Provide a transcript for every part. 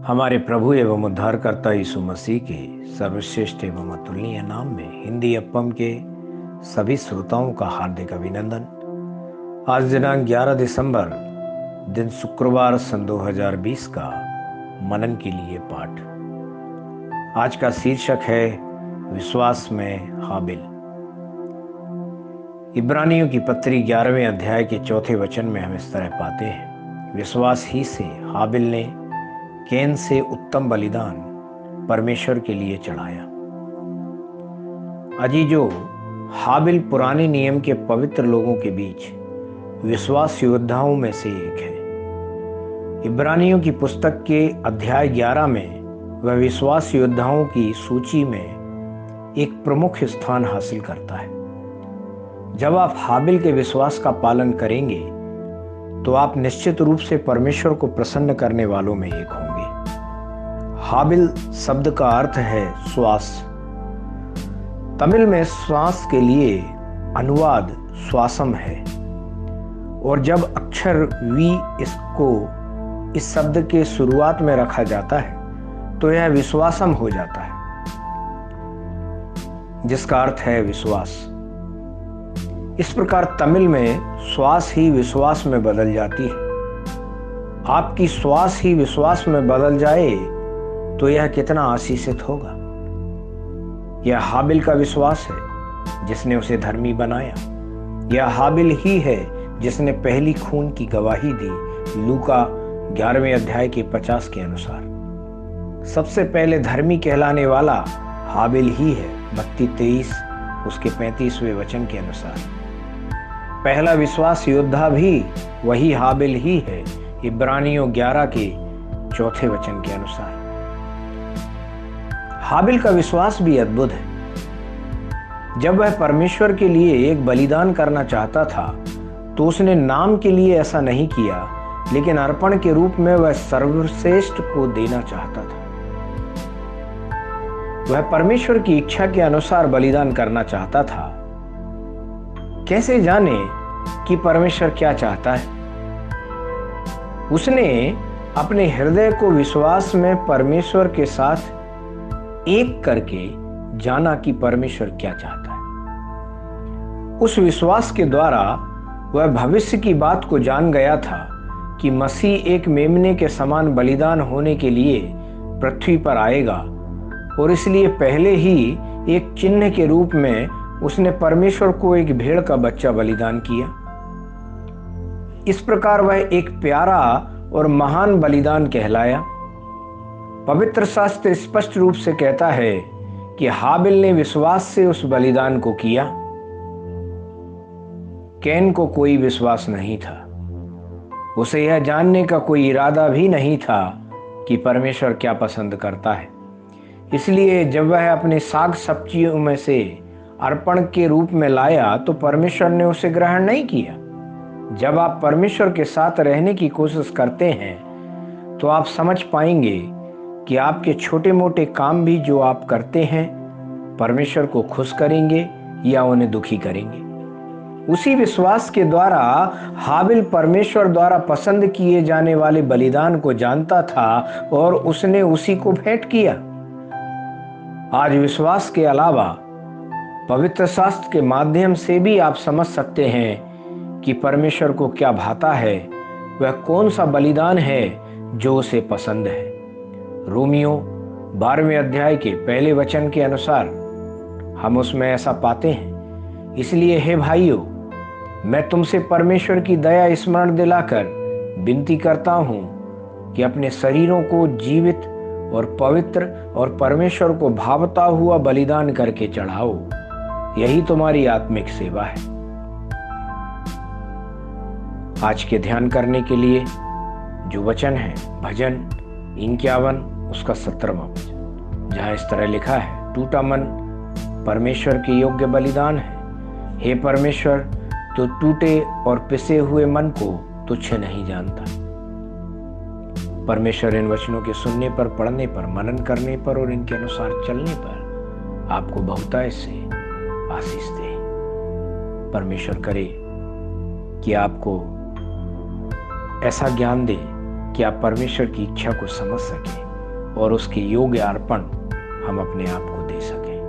हमारे प्रभु एवं उद्धारकर्ता यीशु मसीह के सर्वश्रेष्ठ एवं अतुलनीय नाम में हिंदी अपम के सभी श्रोताओं का हार्दिक अभिनंदन। आज दिनांक 11 दिसंबर दिन शुक्रवार सन 2020 का मनन के लिए पाठ। आज का शीर्षक है विश्वास में हाबिल। इब्रानियों की पत्री 11वें अध्याय के 4 वचन में हम इस तरह पाते हैं, विश्वास ही से हाबिल ने कैन से उत्तम बलिदान परमेश्वर के लिए चढ़ाया। अजीजों, हाबिल पुराने नियम के पवित्र लोगों के बीच विश्वास योद्धाओं में से एक है। इब्रानियों की पुस्तक के अध्याय 11 में वह विश्वास योद्धाओं की सूची में एक प्रमुख स्थान हासिल करता है। जब आप हाबिल के विश्वास का पालन करेंगे तो आप निश्चित रूप से परमेश्वर को प्रसन्न करने वालों में एक होंगे। हाबिल शब्द का अर्थ है श्वास। तमिल में श्वास के लिए अनुवाद श्वासम है, और जब अक्षर वी इसको इस शब्द के शुरुआत में रखा जाता है तो यह विश्वासम हो जाता है, जिसका अर्थ है विश्वास। इस प्रकार तमिल में श्वास ही विश्वास में बदल जाती है। आपकी श्वास ही विश्वास में बदल जाए तो यह कितना आशीषित होगा। यह हाबिल का विश्वास है जिसने उसे धर्मी बनाया। यह हाबिल ही है जिसने पहली खून की गवाही दी, लूका 11वें अध्याय के 50 के अनुसार। सबसे पहले धर्मी कहलाने वाला हाबिल ही है, मत्ती 23 उसके 35वें वचन के अनुसार। पहला विश्वास योद्धा भी वही हाबिल ही है, इब्रानियों 11 के 4 वचन के अनुसार। हाबिल का विश्वास भी अद्भुत है। जब वह परमेश्वर के लिए एक बलिदान करना चाहता था तो उसने नाम के लिए ऐसा नहीं किया, लेकिन अर्पण के रूप में वह सर्वश्रेष्ठ को देना चाहता था। वह परमेश्वर की इच्छा के अनुसार बलिदान करना चाहता था। कैसे जाने कि परमेश्वर क्या चाहता है? उसने अपने हृदय को विश्वास में परमेश्वर के साथ एक करके जाना कि परमेश्वर क्या चाहता है। उस विश्वास के द्वारा वह भविष्य की बात को जान गया था कि मसीह एक मेमने के समान बलिदान होने के लिए पृथ्वी पर आएगा, और इसलिए पहले ही एक चिन्ह के रूप में उसने परमेश्वर को एक भेड़ का बच्चा बलिदान किया। इस प्रकार वह एक प्यारा और महान बलिदान कहलाया। पवित्र शास्त्र स्पष्ट रूप से कहता है कि हाबिल ने विश्वास से उस बलिदान को किया। कैन को कोई विश्वास नहीं था। उसे यह जानने का कोई इरादा भी नहीं था कि परमेश्वर क्या पसंद करता है। इसलिए जब वह अपने साग सब्जियों में से अर्पण के रूप में लाया तो परमेश्वर ने उसे ग्रहण नहीं किया। जब आप परमेश्वर के साथ रहने की कोशिश करते हैं तो आप समझ पाएंगे कि आपके छोटे मोटे काम भी जो आप करते हैं परमेश्वर को खुश करेंगे या उन्हें दुखी करेंगे। उसी विश्वास के द्वारा हाबिल परमेश्वर द्वारा पसंद किए जाने वाले बलिदान को जानता था और उसने उसी को भेंट किया। आज विश्वास के अलावा पवित्र शास्त्र के माध्यम से भी आप समझ सकते हैं कि परमेश्वर को क्या भाता है, वह कौन सा बलिदान है जो उसे पसंद है। रोमियो 12वें अध्याय के 1 वचन के अनुसार हम उसमें ऐसा पाते हैं, इसलिए हे भाइयों, मैं तुमसे परमेश्वर की दया स्मरण दिलाकर विनती करता हूं कि अपने शरीरों को जीवित और पवित्र और परमेश्वर को भावता हुआ बलिदान करके चढ़ाओ, यही तुम्हारी आत्मिक सेवा है। आज के ध्यान करने के लिए जो वचन है भजन 51 उसका 17वां वचन, जहां इस तरह लिखा है, टूटा मन परमेश्वर के योग्य बलिदान है। हे परमेश्वर, तो टूटे और पिसे हुए मन को तुच्छ नहीं जानता। परमेश्वर इन वचनों के सुनने पर, पढ़ने पर, मनन करने पर और इनके अनुसार चलने पर आपको बहुतायत से आशीष दे। परमेश्वर करे कि आपको ऐसा ज्ञान दे कि आप परमेश्वर की इच्छा को समझ सकें और उसके योग्य अर्पण हम अपने आप को दे सकें।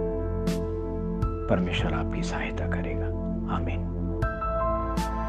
परमेश्वर आपकी सहायता करेगा। आमीन।